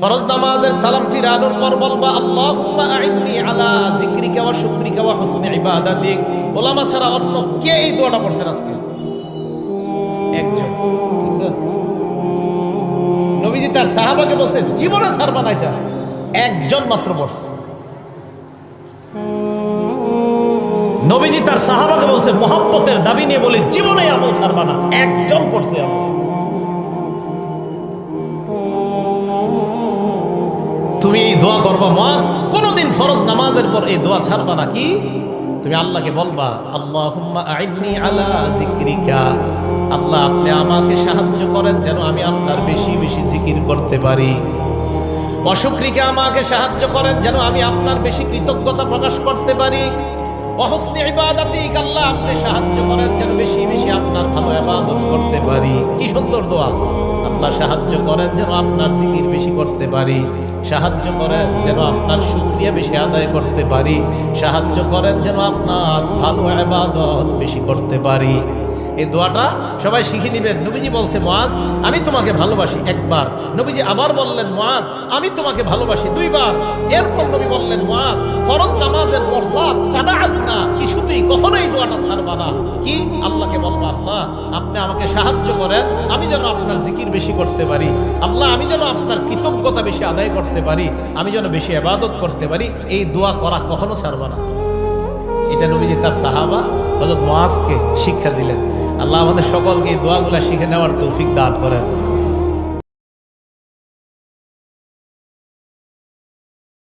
ফরজ নামাজের সালাম ফিরানোর পর বলবা আল্লাহুম্মা আইন্নি আলা যিকরিকা ওয়া শুকরিকা ওয়া হুসনি ইবাদাতিক। ওলামা ছাড়া অন্য কে এই দোয়াটা পড়ছেন আজকে? একজন। ঠিক আছে, নবীজি তার সাহাবাকে বলছেন জীবনে ছাড়বা না, এটা একজন মাত্র পড়ছে। নবীজি তার সাহাবাকে বলছে মহব্বতের দাবি নিয়ে বলে জীবনে আমল ছাড়বা না, একজন পড়ছে আমল। তুমি এই দোয়া করবা মুআজ, কোনদিন ফরজ নামাজের পর এই দোয়া ছাড়বা না। কি তুমি আল্লাহকে বলবা আল্লাহুম্মা আইন্নি আলা যিকরিকা, আল্লাহ আপনি আমাকে সাহায্য করেন যেন আমি আপনার বেশি বেশি জিকির করতে পারি। ওয়া শুকরিকা, আমাকে সাহায্য করেন যেন আমি আপনার বেশি কৃতজ্ঞতা প্রকাশ করতে পারি। ওয়া হুসনি ইবাদাতিক, আল্লাহ আপনি সাহায্য করেন যেন বেশি বেশি আপনার ভালো ইবাদত করতে পারি। কি সুন্দর দোয়া! আল্লাহ সাহায্য করেন যেন আপনার জিকির বেশি করতে পারি, সাহায্য করেন যেন আপনার শুকরিয়া বেশি আদায় করতে পারি, সাহায্য করেন যেন আপনার ভালো ইবাদত বেশি করতে পারি। এই দোয়াটা সবাই শিখে নেবেন। নবীজি বলছে মুআজ আমি তোমাকে ভালোবাসি একবার, নবীজি আবার বললেন মুআজ আমি তোমাকে ভালোবাসি দুইবার। এরপর নবী বললেন মুআজ ফরজ নামাজের পর লা তাদাআনা, কিছুতেই কখনোই এই দোয়াটা ছাড়বা না। কি আল্লাহকে বলবা আল্লাহ আপনি আমাকে সাহায্য করেন আমি যেন আপনার জিকির বেশি করতে পারি, আল্লাহ আমি যেন আপনার কৃতজ্ঞতা বেশি আদায় করতে পারি, আমি যেন বেশি ইবাদত করতে পারি। এই দোয়া করা কখনো ছাড়বা না। এটা নবীজি তার সাহাবা হযরত মুআজকে শিক্ষা দিলেন। আল্লাহ আমাদের সকলকে এই দোয়াগুলা শিখে নেওয়ার তৌফিক দান করেন।